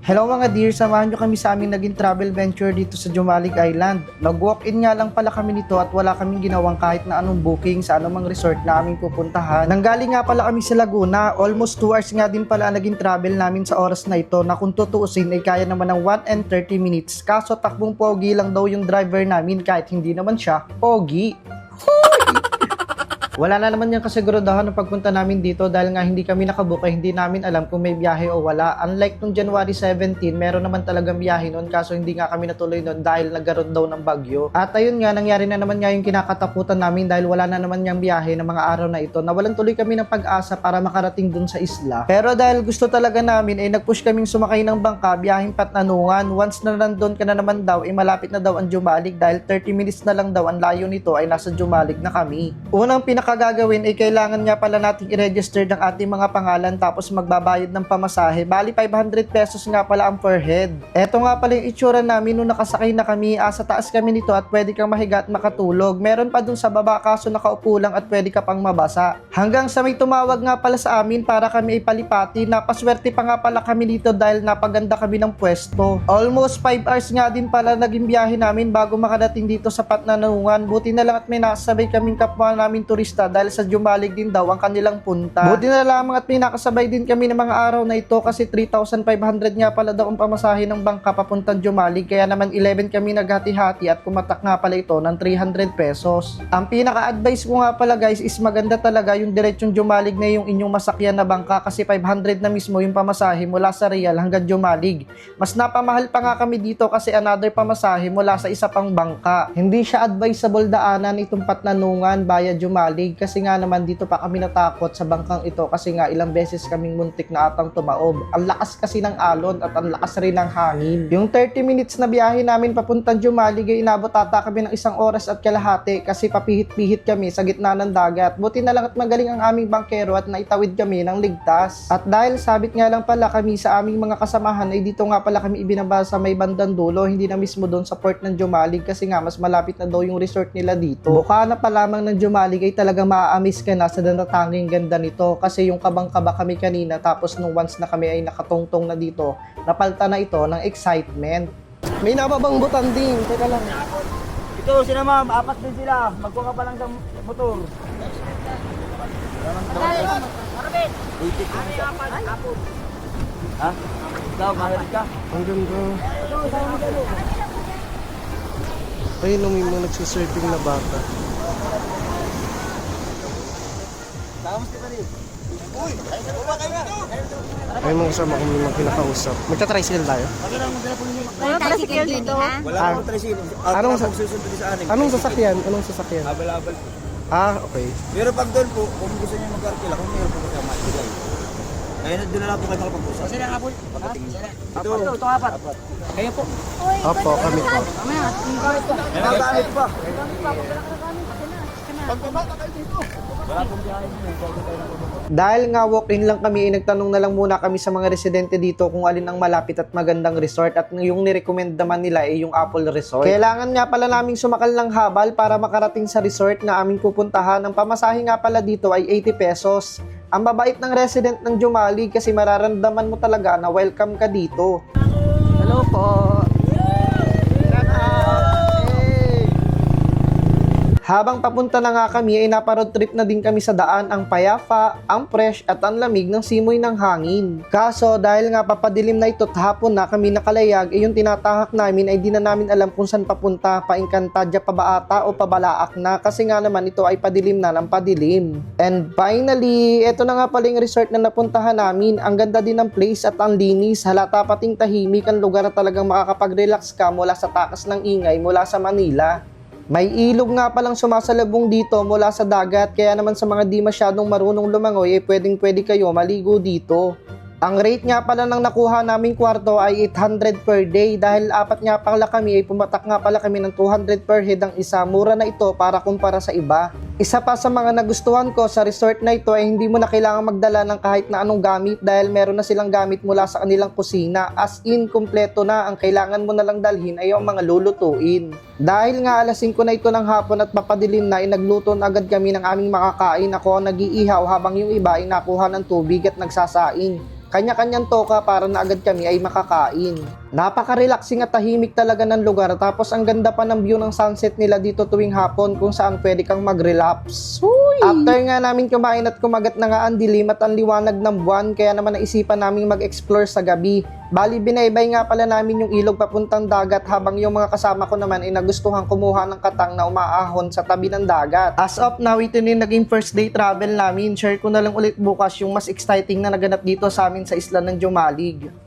Hello mga dear, samahan nyo kami sa aming naging travel venture dito sa Jumalig Island. Nag-walk-in nga lang pala kami nito at wala kaming ginawang kahit na anong booking sa anumang resort na aming pupuntahan. Nanggaling nga pala kami sa Laguna, almost 2 hours nga din pala naging travel namin sa oras na ito na kung tutuusin ay kaya naman ng 1 and 30 minutes. Kaso takbong pogi lang daw yung driver namin kahit hindi naman siya pogi. Wala na naman yung kasiguraduhan ng pagpunta namin dito dahil nga hindi kami nakabook ay hindi namin alam kung may biyahe o wala. Unlike nung January 17, meron naman talagang biyahe noon kaso hindi nga kami natuloy noon dahil nagkaroon daw ng bagyo. At ayun nga, nangyari na naman nga yung kinakatakutan namin dahil wala na naman yung biyahe ng mga araw na ito. Nawalan tuloy kami ng pag-asa para makarating dun sa isla. Pero dahil gusto talaga namin ay nag-push kaming sumakay ng bangka, biyaheng Patnanungan. Once na nandun ka na naman daw, ay malapit na daw ang Jumalig dahil 30 minutes na lang daw ang layo nito ay nasa Jumalig na kami. Unang pinakagagawin ay kailangan nga pala nating i-register ng ating mga pangalan tapos magbabayad ng pamasahe. Bali 500 pesos nga pala ang per head. Eto nga pala yung itsura namin nung nakasakay na kami. Sa taas kami nito at pwede kang mahiga at makatulog. Meron pa dun sa baba kaso nakaupo lang at pwede ka pang mabasa. Hanggang sa may tumawag nga pala sa amin para kami ipalipati. Napaswerte pa nga pala kami dito dahil napaganda kami ng pwesto. Almost 5 hours nga din pala naging biyahe namin bago makadating dito sa Patnanungan. Buti na lang at may nasabay kaming kapwa namin turista dahil sa Jumalig din daw ang kanilang punta. Buti na lamang at pinakasabay din kami ng mga araw na ito kasi 3,500 nga pala daw ang pamasahe ng bangka papuntang Jumalig kaya naman 11 kami naghati-hati at kumatak nga pala ito ng 300 pesos. Ang pinaka-advice ko nga pala guys is maganda talaga yung diretsong Jumalig na yung inyong masakyan na bangka kasi 500 na mismo yung pamasahe mula sa Real hanggang Jumalig. Mas napamahal pa nga kami dito kasi another pamasahe mula sa isa pang bangka. Hindi siya advisable daanan itong Patnanungan via Jumalig kasi nga naman dito pa kami natakot sa bangkang ito kasi nga ilang beses kaming muntik na atang tumaob. Ang lakas kasi ng alon at ang lakas rin ng hangin. Yung 30 minutes na biyahe namin papuntang Jumalig ay inabot ata kami ng 1 oras at kalahati kasi papihit-pihit kami sa gitna ng dagat. Buti na lang at magaling ang aming bangkero at naitawid kami ng ligtas. At dahil sabit nga lang pala kami sa aming mga kasamahan ay dito nga pala kami ibinaba sa may bandang dulo, hindi na mismo doon sa port ng Jumalig kasi nga mas malapit na daw yung resort nila dito. Buka na pa lamang ng Jumalig ay talagang maa-amaze ka na sa natatanging ganda nito kasi yung kabang-kaba kami kanina tapos nung once na kami ay nakatungtong na dito, napalta na ito ng excitement. May nababang butanding, teka lang. Ito sila ma'am, 4 din sila. Magkuha ka pa lang sa motor. Marabit! Ha? Ikaw, mahilig ka? Ang ganda. Ayun, may mga nagsisurfing na bata. Ay, mga kasama kami mga kinakausap. Magta-tricycle tayo? Wala tricycle dito. Wala akong tricycle. Anong sa- Susunod sa anin. Anong sasakyan? Anong sasakyan? Abal-abal. Okay. Pero pag doon po, kung gusto niyo mag-arkila, kung mayroon po kasi ang matigay. Ngayon, doon na lang po kayo makapag-usap. Sila nga po. Ito, 4. Kayo po. Opo, kami po. May mga gamit pa. Dahil nga walk-in lang kami, nagtanong na lang muna kami sa mga residente dito kung alin ang malapit at magandang resort at yung nirecommend naman nila ay yung Apple Resort. Kailangan nga pala naming sumakal ng habal para makarating sa resort na aming pupuntahan. Ang pamasahe nga pala dito ay 80 pesos. Ang babait ng resident ng Jumalig kasi mararamdaman mo talaga na welcome ka dito. Hello po. Habang papunta na nga kami ay naparod trip na din kami sa daan, ang payapa, ang fresh at ang lamig ng simoy ng hangin. Kaso dahil nga papadilim na ito at hapon na kami nakalayag ay yung tinatahak namin ay di na namin alam kung saan papunta, pa Encantadia pa ba ata o pabalaak na kasi nga naman ito ay padilim na ng padilim. And finally, eto na nga pala yung resort na napuntahan namin. Ang ganda din ng place at ang linis, halata pating tahimik ang lugar na talagang makakapag-relax ka mula sa takas ng ingay mula sa Manila. May ilog nga palang sumasalubong dito mula sa dagat kaya naman sa mga di masyadong marunong lumangoy pwedeng-pwede kayo maligo dito. Ang rate nga pala ng nakuha naming kwarto ay 800 per day dahil 4 nga pala kami ay pumatak nga pala kami ng 200 per head ang isa. Mura na ito para kumpara sa iba. Isa pa sa mga nagustuhan ko sa resort na ito ay hindi mo na kailangan magdala ng kahit na anong gamit dahil meron na silang gamit mula sa kanilang kusina. As in, kumpleto na. Ang kailangan mo na lang dalhin ay yung mga lulutuin. Dahil nga alas 5 na ito ng hapon at papadilim na, nagluto na agad kami ng aming makakain. Ako ang nag-iihaw habang yung iba ay nakuha ng tubig at nagsasaing. kanya-kanyang toka para na agad kami ay makakain. Napaka-relaxing at tahimik talaga ng lugar, tapos ang ganda pa ng view ng sunset nila dito tuwing hapon kung saan pwede kang mag-relapse. After nga namin kumain at kumagat na nga ang dilim at ang liwanag ng buwan, kaya naman naisipan naming mag-explore sa gabi. Bali, binaybay nga pala namin yung ilog papuntang dagat habang yung mga kasama ko naman ay nagustuhan kumuha ng katang na umaahon sa tabi ng dagat. As of now, ito na yung naging first day travel namin. Share ko na lang ulit bukas yung mas exciting na naganap dito sa amin sa isla ng Jumalig.